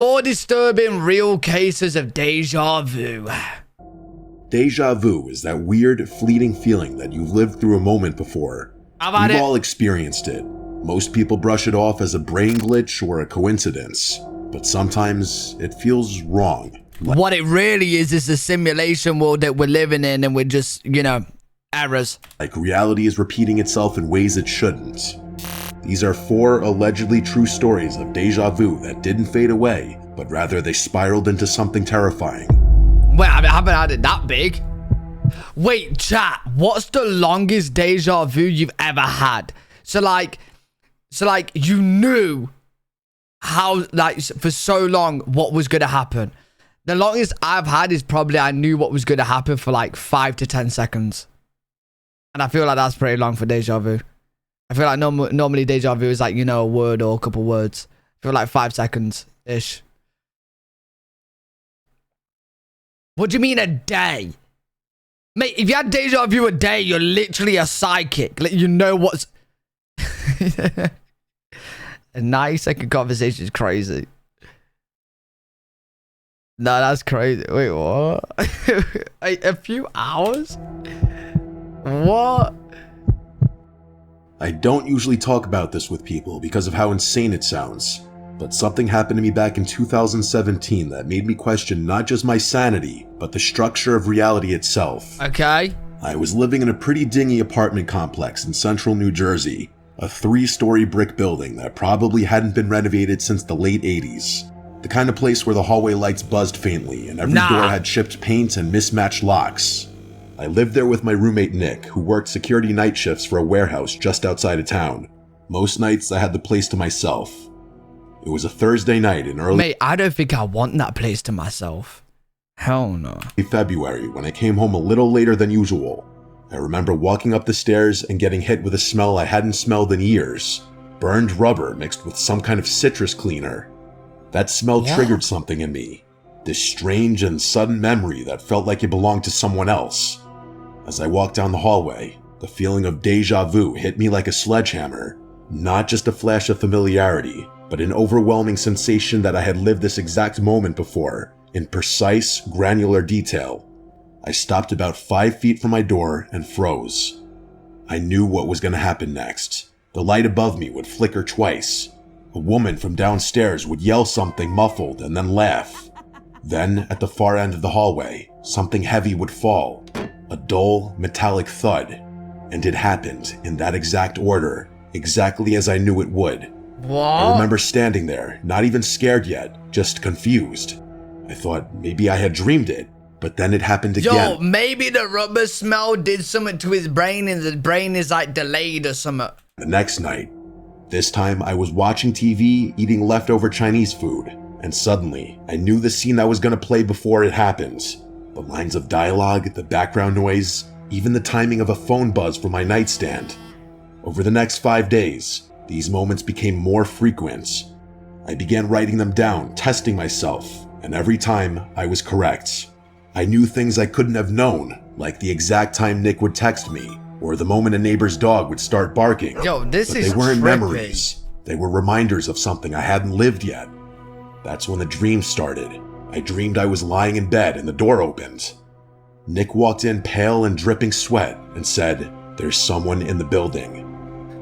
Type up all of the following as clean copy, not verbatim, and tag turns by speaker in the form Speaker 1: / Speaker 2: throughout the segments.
Speaker 1: More disturbing real cases of déjà vu.
Speaker 2: Déjà vu is that weird, fleeting feeling that you've lived through a moment before. We've all experienced it. Most people brush it off as a brain glitch or a coincidence, but sometimes it feels wrong.
Speaker 1: What it really is a simulation world that we're living in, and we're just, errors.
Speaker 2: Like reality is repeating itself in ways it shouldn't. These are 4 allegedly true stories of déjà vu that didn't fade away, but rather they spiraled into something terrifying.
Speaker 1: Wait, I haven't had it that big. Wait, chat, what's the longest déjà vu you've ever had? So you knew how, for so long what was going to happen. The longest I've had is probably I knew what was going to happen for 5 to 10 seconds. And I feel like that's pretty long for déjà vu. I feel like normally déjà vu is a word or a couple words. I feel like 5 seconds-ish. What do you mean a day? Mate, if you had déjà vu a day, you're literally a psychic. You know what's... A 90-second conversation is crazy. No, that's crazy. Wait, what? A few hours? What?
Speaker 2: I don't usually talk about this with people because of how insane it sounds, but something happened to me back in 2017 that made me question not just my sanity, but the structure of reality itself.
Speaker 1: Okay.
Speaker 2: I was living in a pretty dingy apartment complex in central New Jersey, a 3-story brick building that probably hadn't been renovated since the late 80s. The kind of place where the hallway lights buzzed faintly and every door had chipped paint and mismatched locks. I lived there with my roommate Nick, who worked security night shifts for a warehouse just outside of town. Most nights I had the place to myself. It was a Thursday night in early...
Speaker 1: Mate, I don't think I want that place to myself. Hell no.
Speaker 2: February, when I came home a little later than usual. I remember walking up the stairs and getting hit with a smell I hadn't smelled in years. Burned rubber mixed with some kind of citrus cleaner. That smell triggered something in me. This strange and sudden memory that felt like it belonged to someone else. As I walked down the hallway, the feeling of déjà vu hit me like a sledgehammer. Not just a flash of familiarity, but an overwhelming sensation that I had lived this exact moment before, in precise, granular detail. I stopped about 5 feet from my door and froze. I knew what was going to happen next. The light above me would flicker twice. A woman from downstairs would yell something muffled and then laugh. Then, at the far end of the hallway, something heavy would fall. A dull, metallic thud. And it happened in that exact order, exactly as I knew it would.
Speaker 1: What?
Speaker 2: I remember standing there, not even scared yet, just confused. I thought maybe I had dreamed it, but then it happened again.
Speaker 1: Yo, maybe the rubber smell did something to his brain and the brain is delayed or something.
Speaker 2: The next night, this time I was watching TV, eating leftover Chinese food, and suddenly I knew the scene that was going to play before it happened. The lines of dialogue, the background noise, even the timing of a phone buzz from my nightstand. Over the next 5 days, these moments became more frequent. I began writing them down, testing myself, and every time I was correct. I knew things I couldn't have known, like the exact time Nick would text me, or the moment a neighbor's dog would start barking.
Speaker 1: Yo, this
Speaker 2: but
Speaker 1: is
Speaker 2: they weren't
Speaker 1: trippy.
Speaker 2: memories. They were reminders of something I hadn't lived yet. That's when the dream started. I dreamed I was lying in bed and the door opened. Nick walked in pale and dripping sweat and said, "There's someone in the building."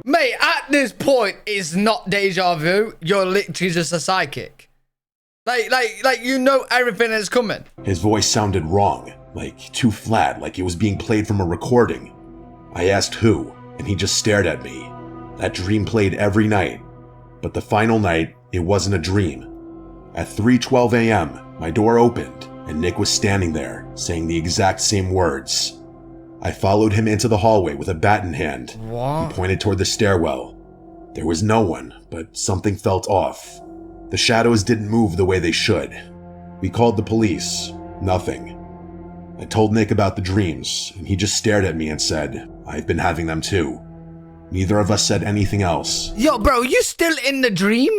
Speaker 1: Mate, at this point, it's not déjà vu. You're literally just a psychic. Like you know everything that's coming.
Speaker 2: His voice sounded wrong, like too flat, like it was being played from a recording. I asked who, and he just stared at me. That dream played every night. But the final night, it wasn't a dream. At 3:12 a.m., my door opened, and Nick was standing there, saying the exact same words. I followed him into the hallway with a bat in hand.
Speaker 1: What?
Speaker 2: He pointed toward the stairwell. There was no one, but something felt off. The shadows didn't move the way they should. We called the police. Nothing. I told Nick about the dreams, and he just stared at me and said, "I've been having them too." Neither of us said anything else.
Speaker 1: Yo, bro, you still in the dream?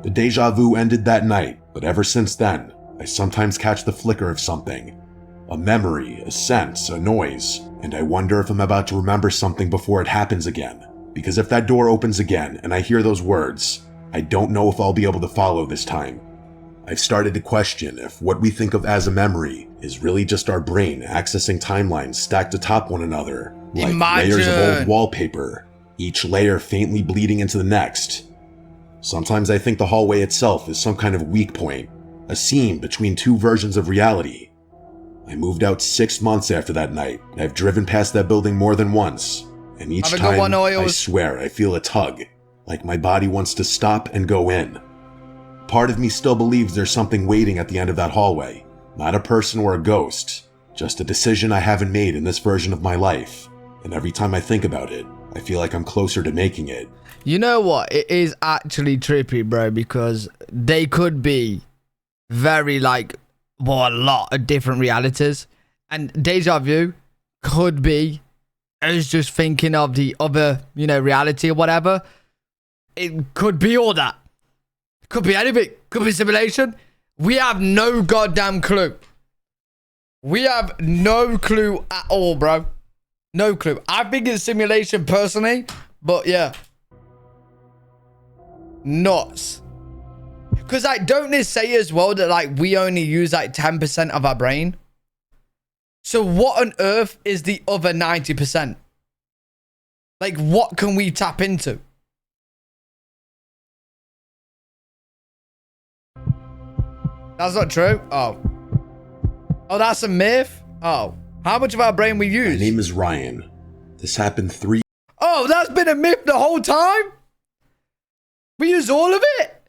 Speaker 2: The déjà vu ended that night, but ever since then, I sometimes catch the flicker of something. A memory, a sense, a noise, and I wonder if I'm about to remember something before it happens again. Because if that door opens again and I hear those words, I don't know if I'll be able to follow this time. I've started to question if what we think of as a memory is really just our brain accessing timelines stacked atop one another, like layers of old wallpaper, each layer faintly bleeding into the next. Sometimes I think the hallway itself is some kind of weak point, a seam between two versions of reality. I moved out 6 months after that night, and I've driven past that building more than once, and each time I swear I feel a tug, like my body wants to stop and go in. Part of me still believes there's something waiting at the end of that hallway, not a person or a ghost, just a decision I haven't made in this version of my life, and every time I think about it, I feel like I'm closer to making it.
Speaker 1: You know what? It is actually trippy, bro, because they could be very, like, well, a lot of different realities. And Déjà Vu could be us just thinking of the other, you know, reality or whatever. It could be all that. Could be anything. Could be simulation. We have no goddamn clue. We have no clue at all, bro. No clue. I think it's simulation personally, but yeah. Nuts. Because, like, don't they say as well that, like, we only use, like, 10% of our brain? So what on earth is the other 90%? Like, what can we tap into? That's not true? Oh. Oh, that's a myth? Oh. How much of our brain we use?
Speaker 2: My name is Ryan. This happened 3...
Speaker 1: Oh, that's been a myth the whole time? We use all of it?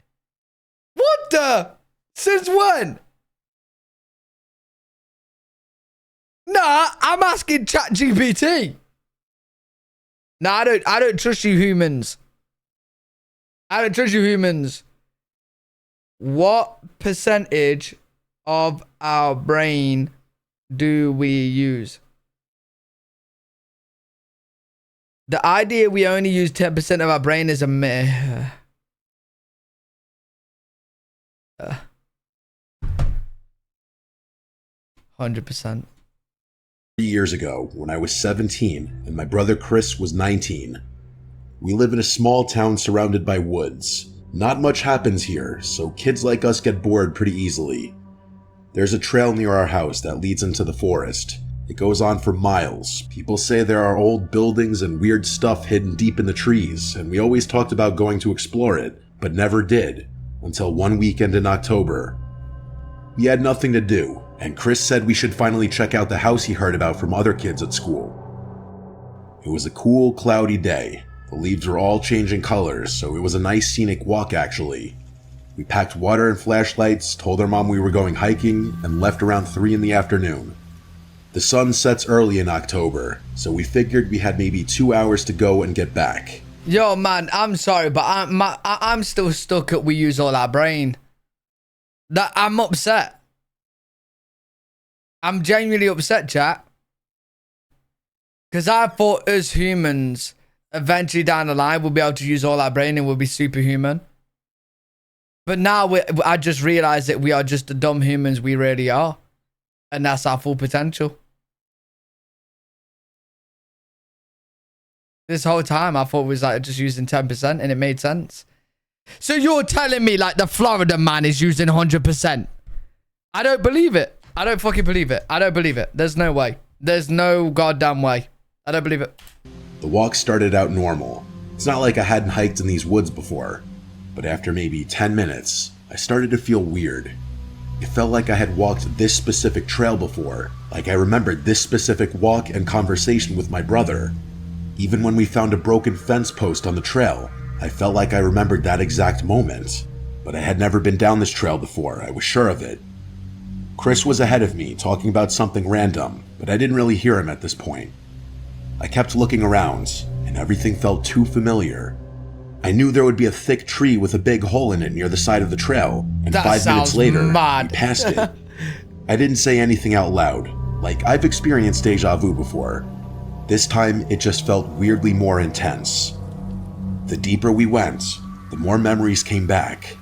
Speaker 1: What the? Since when? Nah, I'm asking ChatGPT. Nah, I don't trust you humans. I don't trust you humans. What percentage of our brain do we use? The idea we only use 10% of our brain is a myth. 100%.
Speaker 2: 3 years ago, when I was 17 and my brother Chris was 19. We live in a small town surrounded by woods. Not much happens here, so kids like us get bored pretty easily. There's a trail near our house that leads into the forest. It goes on for miles. People say there are old buildings and weird stuff hidden deep in the trees, and we always talked about going to explore it, but never did, until one weekend in October. We had nothing to do, and Chris said we should finally check out the house he heard about from other kids at school. It was a cool, cloudy day. The leaves were all changing colors, so it was a nice scenic walk actually. We packed water and flashlights, told our mom we were going hiking, and left around 3 in the afternoon. The sun sets early in October, so we figured we had maybe 2 hours to go and get back.
Speaker 1: Yo, man, I'm sorry, but I'm still stuck at we use all our brain. That I'm upset. I'm genuinely upset, chat. Because I thought us humans, eventually down the line, we'll be able to use all our brain and we'll be superhuman. But now I just realized that we are just the dumb humans we really are. And that's our full potential. This whole time, I thought it was like just using 10% and it made sense. So you're telling me like the Florida man is using 100%? I don't believe it. I don't fucking believe it. I don't believe it. There's no way. There's no goddamn way. I don't believe it.
Speaker 2: The walk started out normal. It's not like I hadn't hiked in these woods before. But after maybe 10 minutes, I started to feel weird. It felt like I had walked this specific trail before. Like I remembered this specific walk and conversation with my brother. Even when we found a broken fence post on the trail, I felt like I remembered that exact moment. But I had never been down this trail before, I was sure of it. Chris was ahead of me, talking about something random, but I didn't really hear him at this point. I kept looking around, and everything felt too familiar. I knew there would be a thick tree with a big hole in it near the side of the trail, and
Speaker 1: that
Speaker 2: 5 minutes later, we passed it.
Speaker 1: Mad.
Speaker 2: I didn't say anything out loud, like I've experienced déjà vu before. This time, it just felt weirdly more intense. The deeper we went, the more memories came back.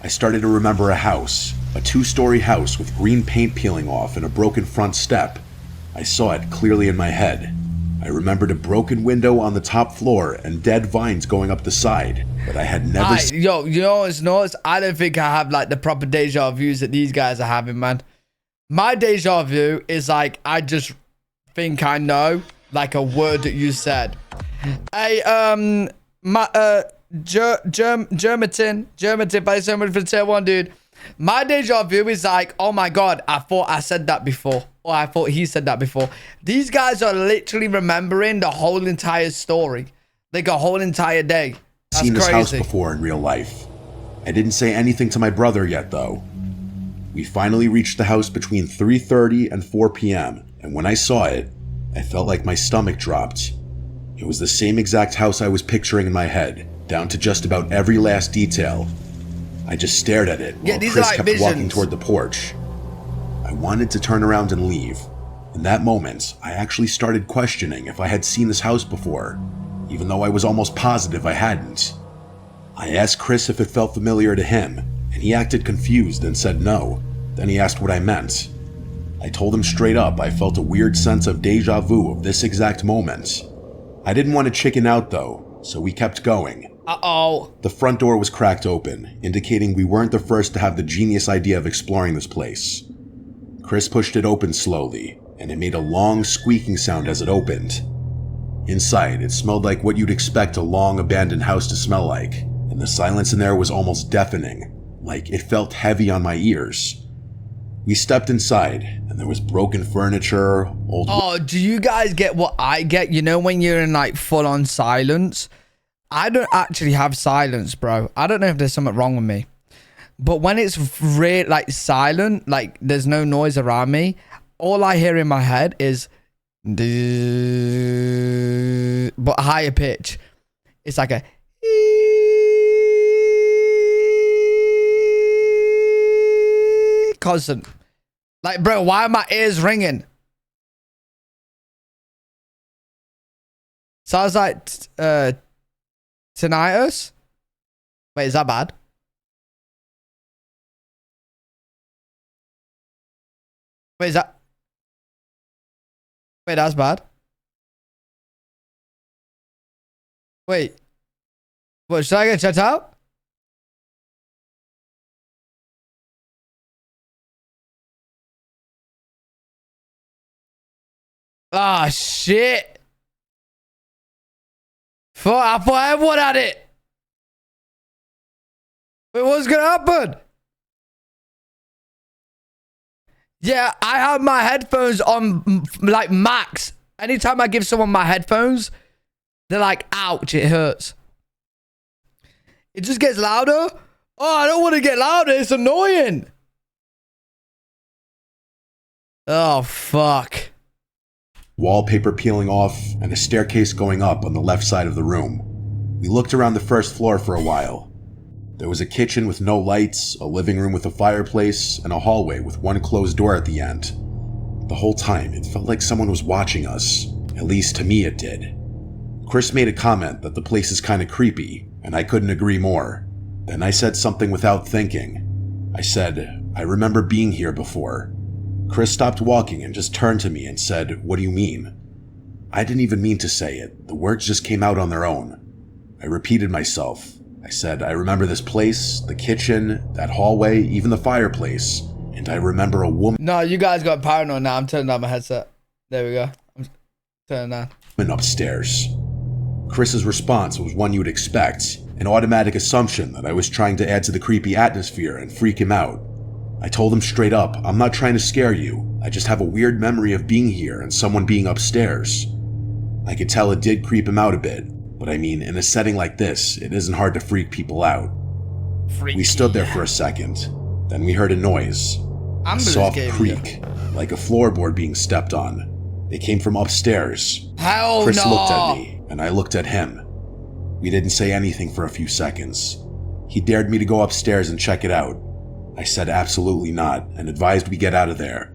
Speaker 2: I started to remember a house, a 2-story house with green paint peeling off and a broken front step. I saw it clearly in my head. I remembered a broken window on the top floor and dead vines going up the side, but I had never
Speaker 1: Yo, you know what's noticed? I don't think I have like the proper deja views that these guys are having, man. My deja vu is like, I just think I know like a word that you said. Hey, Germatin, by so much for tier 1, dude. My deja vu is like, oh my god, I thought I said that before. Or I thought he said that before. These guys are literally remembering the whole entire story. Like a whole entire day. That's
Speaker 2: seen this
Speaker 1: crazy.
Speaker 2: house before in real life. I didn't say anything to my brother yet, though. We finally reached the house between 3:30 and 4 p.m., and when I saw it, I felt like my stomach dropped. It was the same exact house I was picturing in my head, down to just about every last detail. I just stared at it while Chris
Speaker 1: like
Speaker 2: kept
Speaker 1: visions.
Speaker 2: walking toward the porch. I wanted to turn around and leave. In that moment, I actually started questioning if I had seen this house before, even though I was almost positive I hadn't. I asked Chris if it felt familiar to him, and he acted confused and said no. Then he asked what I meant. I told him straight up I felt a weird sense of deja vu of this exact moment. I didn't want to chicken out though, so we kept going.
Speaker 1: Uh-oh.
Speaker 2: The front door was cracked open, indicating we weren't the first to have the genius idea of exploring this place. Chris pushed it open slowly, and it made a long squeaking sound as it opened. Inside, it smelled like what you'd expect a long abandoned house to smell like, and the silence in there was almost deafening, like it felt heavy on my ears. We stepped inside, and there was broken furniture, old...
Speaker 1: Oh, do you guys get what I get? You know when you're in like full-on silence? I don't actually have silence, bro. I don't know if there's something wrong with me. But when it's like silent, like there's no noise around me, all I hear in my head is... but higher pitch. It's like a... constant. Like, bro, why are my ears ringing? So I was like, tinnitus? Wait, is that bad? Wait, is that... Wait, that's bad. Wait. What, should I get checked out? Ah, shit. I thought everyone had it. Wait, what's gonna happen? Yeah, I have my headphones on like max. Anytime I give someone my headphones, they're like, ouch, it hurts. It just gets louder. Oh, I don't want to get louder. It's annoying. Oh, fuck.
Speaker 2: Wallpaper peeling off, and a staircase going up on the left side of the room. We looked around the first floor for a while. There was a kitchen with no lights, a living room with a fireplace, and a hallway with one closed door at the end. The whole time, it felt like someone was watching us. At least to me it did. Chris made a comment that the place is kinda creepy, and I couldn't agree more. Then I said something without thinking. I said, I remember being here before. Chris stopped walking and just turned to me and said, what do you mean? I didn't even mean to say it. The words just came out on their own. I repeated myself. I said, I remember this place, the kitchen, that hallway, even the fireplace, and I remember a woman...
Speaker 1: No, you guys got paranoid now. I'm turning down my headset. There we go. I'm turning down.
Speaker 2: ...upstairs. Chris's response was one you would expect, an automatic assumption that I was trying to add to the creepy atmosphere and freak him out. I told him straight up, I'm not trying to scare you. I just have a weird memory of being here and someone being upstairs. I could tell it did creep him out a bit, but I mean, in a setting like this, it isn't hard to freak people out. We stood there for a second, then we heard a noise. A soft creak, like a floorboard being stepped on. It came from upstairs.
Speaker 1: Hell
Speaker 2: Chris
Speaker 1: no.
Speaker 2: looked at me, and I looked at him. We didn't say anything for a few seconds. He dared me to go upstairs and check it out. I said absolutely not, and advised we get out of there.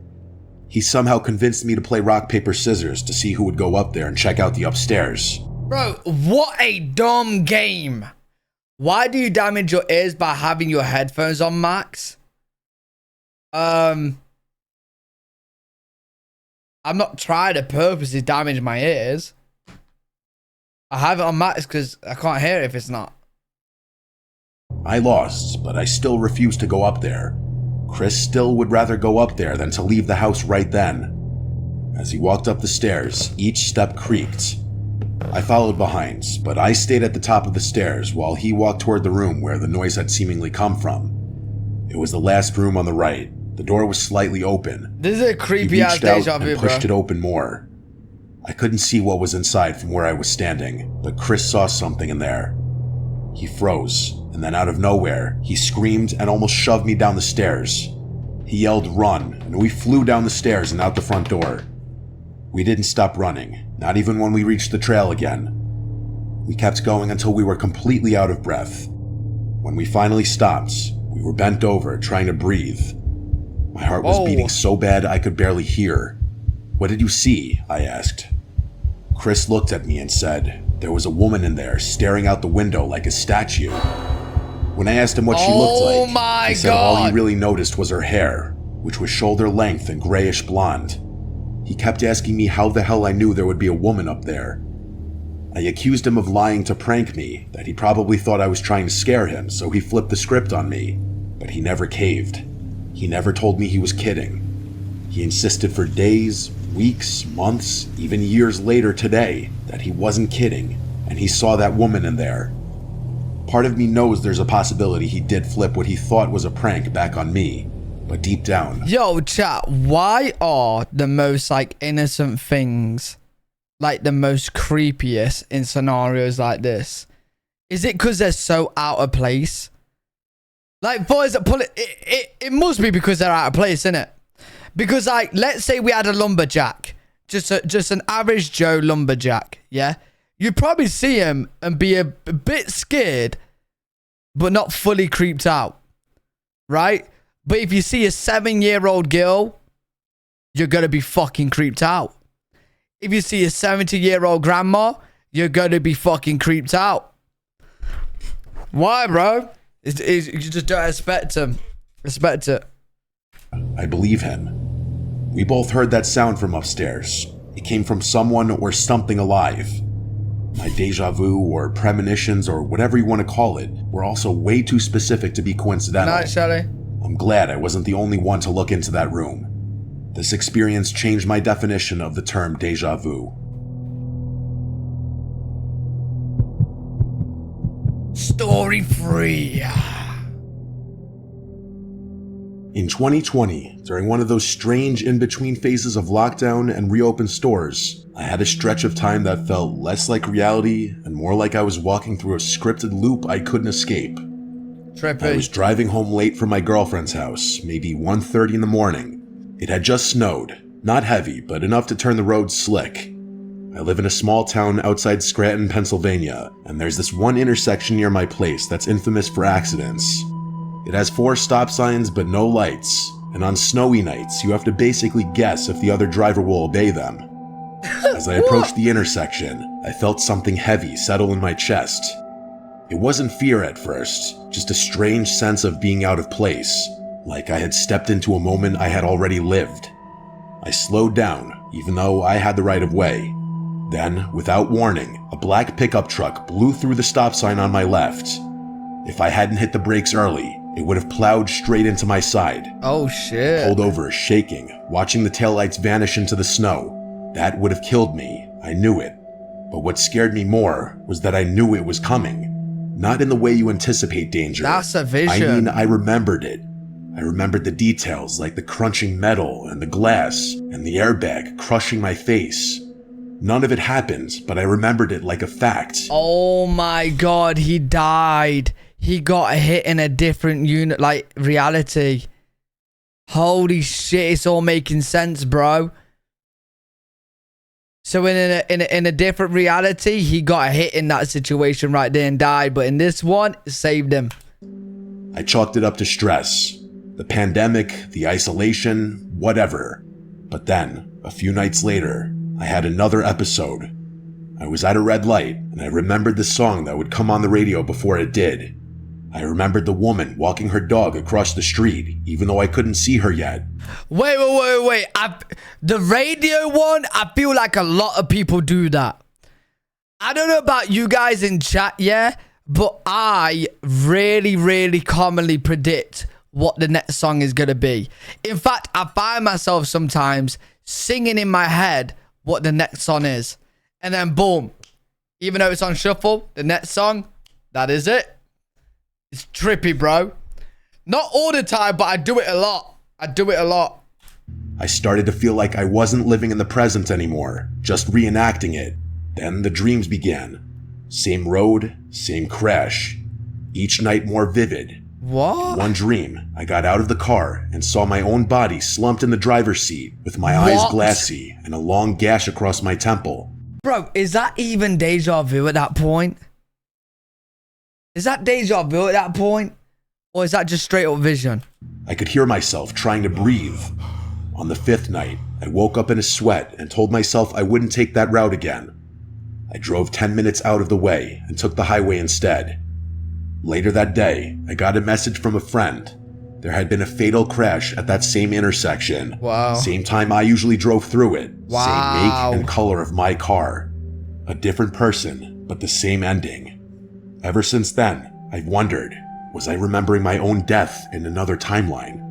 Speaker 2: He somehow convinced me to play rock, paper, scissors to see who would go up there and check out the upstairs.
Speaker 1: Bro, what a dumb game. Why do you damage your ears by having your headphones on max? I'm not trying to purposely damage my ears. I have it on max because I can't hear it if it's not.
Speaker 2: I lost, but I still refused to go up there. Chris still would rather go up there than to leave the house right then. As he walked up the stairs, each step creaked. I followed behind, but I stayed at the top of the stairs while he walked toward the room where the noise had seemingly come from. It was the last room on the right. The door was slightly open.
Speaker 1: This is a creepy ass Déjà Vu,
Speaker 2: and pushed it open more. I couldn't see what was inside from where I was standing, but Chris saw something in there. He froze, and then out of nowhere, he screamed and almost shoved me down the stairs. He yelled, "Run," and we flew down the stairs and out the front door. We didn't stop running, not even when we reached the trail again. We kept going until we were completely out of breath. When we finally stopped, we were bent over, trying to breathe. My heart was beating so bad I could barely hear. "What did you see?" I asked. Chris looked at me and said, "There was a woman in there staring out the window like a statue." When I asked him what she looked like, he said all he really noticed was her hair, which was shoulder length and grayish blonde. He kept asking me how the hell I knew there would be a woman up there. I accused him of lying to prank me, that he probably thought I was trying to scare him, so he flipped the script on me, but he never caved. He never told me he was kidding. He insisted for days, weeks, months, even years later today, that he wasn't kidding, and he saw that woman in there. Part of me knows there's a possibility he did flip what he thought was a prank back on me, but deep down...
Speaker 1: Yo, chat, why are the most, like, innocent things, like, the most creepiest in scenarios like this? Is it because they're so out of place? Like, boys that pull it must be because they're out of place, innit? Because, like, let's say we had a lumberjack, just an average Joe lumberjack, yeah? You'd probably see him and be a bit scared, but not fully creeped out, right? But if you see a 7-year-old girl, you're gonna be fucking creeped out. If you see a 70-year-old grandma, you're gonna be fucking creeped out. Why, bro? You just don't respect him. Respect it.
Speaker 2: I believe him. We both heard that sound from upstairs. It came from someone or something alive. My déjà vu or premonitions or whatever you want to call it were also way too specific to be coincidental.
Speaker 1: Night, Shelly.
Speaker 2: I'm glad I wasn't the only one to look into that room. This experience changed my definition of the term déjà vu.
Speaker 1: Story 3.
Speaker 2: In 2020, during one of those strange in-between phases of lockdown and reopened stores, I had a stretch of time that felt less like reality and more like I was walking through a scripted loop I couldn't escape.
Speaker 1: Trippy.
Speaker 2: I was driving home late from my girlfriend's house, maybe 1:30 in the morning. It had just snowed, not heavy, but enough to turn the roads slick. I live in a small town outside Scranton, Pennsylvania, and there's this one intersection near my place that's infamous for accidents. It has 4 stop signs but no lights, and on snowy nights you have to basically guess if the other driver will obey them. As I approached the intersection, I felt something heavy settle in my chest. It wasn't fear at first, just a strange sense of being out of place, like I had stepped into a moment I had already lived. I slowed down, even though I had the right of way. Then, without warning, a black pickup truck blew through the stop sign on my left. If I hadn't hit the brakes early, it would have plowed straight into my side.
Speaker 1: Oh shit.
Speaker 2: I pulled over, shaking, watching the taillights vanish into the snow. That would have killed me, I knew it. But what scared me more was that I knew it was coming. Not in the way you anticipate danger.
Speaker 1: That's a vision.
Speaker 2: I mean, I remembered it. I remembered the details like the crunching metal and the glass and the airbag crushing my face. None of it happened, but I remembered it like a fact.
Speaker 1: Oh my god, he died. He got hit in a different unit, like reality. Holy shit, it's all making sense, bro. So in a different reality, he got hit in that situation right there and died. But in this one, it saved him.
Speaker 2: I chalked it up to stress. The pandemic, the isolation, whatever. But then, a few nights later, I had another episode. I was at a red light, and I remembered the song that would come on the radio before it did. I remembered the woman walking her dog across the street, even though I couldn't see her yet.
Speaker 1: Wait. The radio one, I feel like a lot of people do that. I don't know about you guys in chat, yeah, but I really commonly predict what the next song is going to be. In fact, I find myself sometimes singing in my head what the next song is. And then boom, even though it's on shuffle, the next song, that is it. It's trippy, bro. Not all the time, but I do it a lot.
Speaker 2: I started to feel like I wasn't living in the present anymore, just reenacting it. Then the dreams began. Same road, same crash. Each night more vivid.
Speaker 1: What?
Speaker 2: In one dream, I got out of the car and saw my own body slumped in the driver's seat with my eyes glassy and a long gash across my temple.
Speaker 1: Bro, is that even deja vu at that point? Is that deja vu at that point? Or is that just straight up vision?
Speaker 2: I could hear myself trying to breathe. On the 5th night, I woke up in a sweat and told myself I wouldn't take that route again. I drove 10 minutes out of the way and took the highway instead. Later that day, I got a message from a friend. There had been a fatal crash at that same intersection.
Speaker 1: Wow.
Speaker 2: Same time I usually drove through it.
Speaker 1: Wow.
Speaker 2: Same make and color of my car. A different person, but the same ending. Ever since then, I've wondered, was I remembering my own death in another timeline?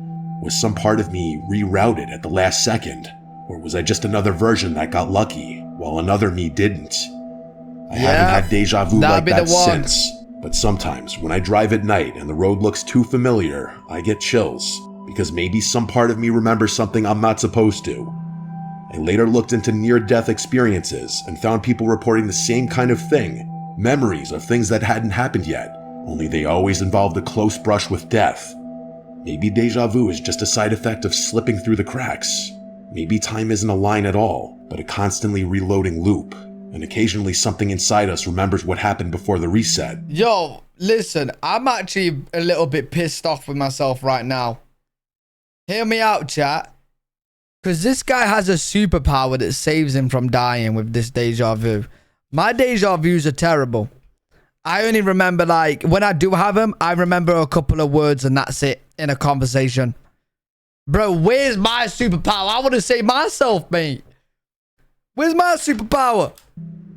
Speaker 2: Was some part of me rerouted at the last second? Or was I just another version that got lucky, while another me didn't? I haven't had deja vu like that since. But sometimes, when I drive at night and the road looks too familiar, I get chills, because maybe some part of me remembers something I'm not supposed to. I later looked into near-death experiences and found people reporting the same kind of thing, memories of things that hadn't happened yet, only they always involved a close brush with death. Maybe deja vu is just a side effect of slipping through the cracks. Maybe time isn't a line at all, but a constantly reloading loop. And occasionally something inside us remembers what happened before the reset.
Speaker 1: Yo, listen, I'm actually a little bit pissed off with myself right now. Hear me out, chat. Because this guy has a superpower that saves him from dying with this deja vu. My deja vus are terrible. I only remember, like, when I do have them, I remember a couple of words and that's it in a conversation. Bro, where's my superpower? I want to save myself, mate. Where's my superpower?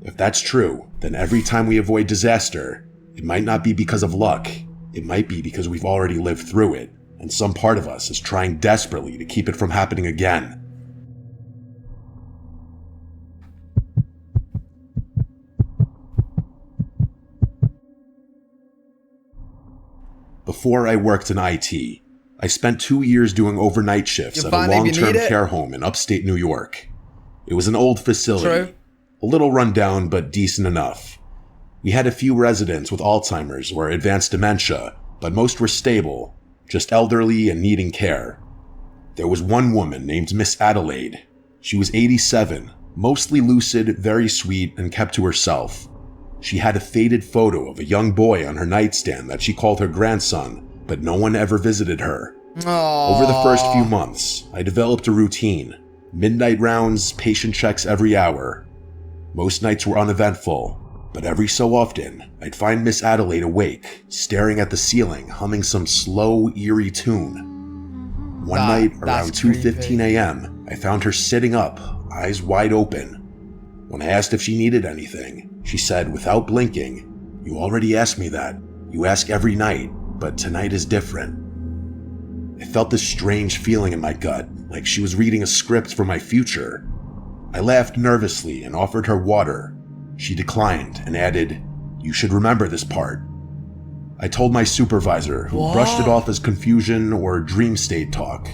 Speaker 2: If that's true, then every time we avoid disaster, it might not be because of luck. It might be because we've already lived through it, and some part of us is trying desperately to keep it from happening again. Before I worked in IT, I spent 2 years doing overnight shifts at a long-term care home in upstate New York. It was an old facility, a little run down but decent enough. We had a few residents with Alzheimer's or advanced dementia, but most were stable, just elderly and needing care. There was one woman named Miss Adelaide. She was 87, mostly lucid, very sweet, and kept to herself. She had a faded photo of a young boy on her nightstand that she called her grandson, but no one ever visited her.
Speaker 1: Aww.
Speaker 2: Over the first few months, I developed a routine. Midnight rounds, patient checks every hour. Most nights were uneventful, but every so often, I'd find Miss Adelaide awake, staring at the ceiling, humming some slow, eerie tune. One night, around 2:15 a.m., I found her sitting up, eyes wide open. When I asked if she needed anything, she said, without blinking, "You already asked me that. You ask every night, but tonight is different." I felt this strange feeling in my gut, like she was reading a script for my future. I laughed nervously and offered her water. She declined and added, "You should remember this part." I told my supervisor, who brushed it off as confusion or dream state talk.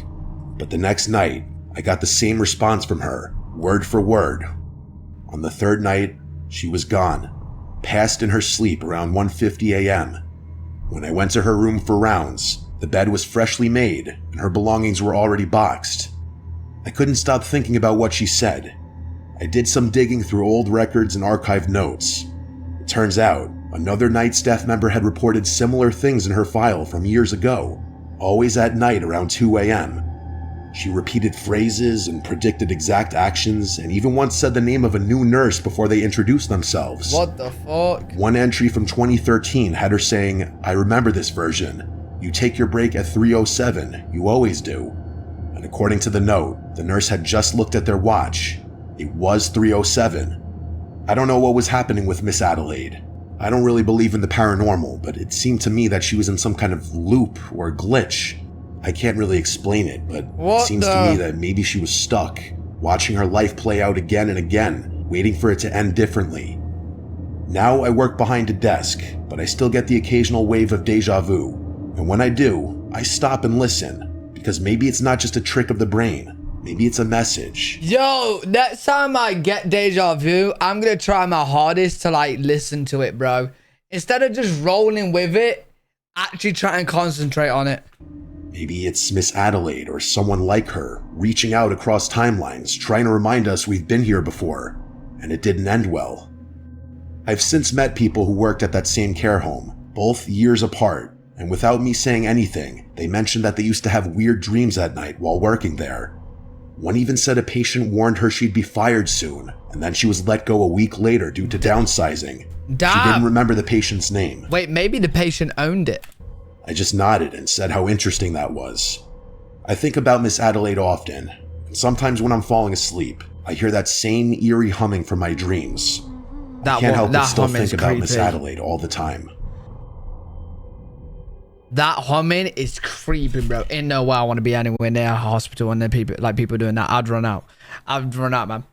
Speaker 2: But the next night, I got the same response from her, word for word. On the 3rd night, she was gone, passed in her sleep around 1:50 a.m. When I went to her room for rounds, the bed was freshly made and her belongings were already boxed. I couldn't stop thinking about what she said. I did some digging through old records and archived notes. It turns out, another night staff member had reported similar things in her file from years ago, always at night around 2 a.m. She repeated phrases and predicted exact actions, and even once said the name of a new nurse before they introduced themselves.
Speaker 1: What the fuck?
Speaker 2: One entry from 2013 had her saying, "I remember this version. You take your break at 3:07, you always do." And according to the note, the nurse had just looked at their watch. It was 3:07. I don't know what was happening with Miss Adelaide. I don't really believe in the paranormal, but it seemed to me that she was in some kind of loop or glitch. I can't really explain it, but it seems to me that maybe she was stuck, watching her life play out again and again, waiting for it to end differently. Now I work behind a desk, but I still get the occasional wave of déjà vu, and when I do, I stop and listen, because maybe it's not just a trick of the brain. Maybe it's a message.
Speaker 1: Yo, next time I get déjà vu, I'm gonna try my hardest to like listen to it, bro. Instead of just rolling with it, actually try and concentrate on it.
Speaker 2: Maybe it's Miss Adelaide or someone like her, reaching out across timelines, trying to remind us we've been here before, and it didn't end well. I've since met people who worked at that same care home, both years apart, and without me saying anything, they mentioned that they used to have weird dreams at night while working there. One even said a patient warned her she'd be fired soon, and then she was let go a week later due to downsizing.
Speaker 1: Damn.
Speaker 2: She didn't remember the patient's name.
Speaker 1: Wait, maybe the patient owned it.
Speaker 2: I just nodded and said how interesting that was. I think about Miss Adelaide often, and sometimes when I'm falling asleep, I hear that same eerie humming from my dreams. I can't help but still think about Miss Adelaide all the time.
Speaker 1: That humming is creepy, bro. Ain't no way I want to be anywhere near a hospital and then people doing that. I'd run out, man.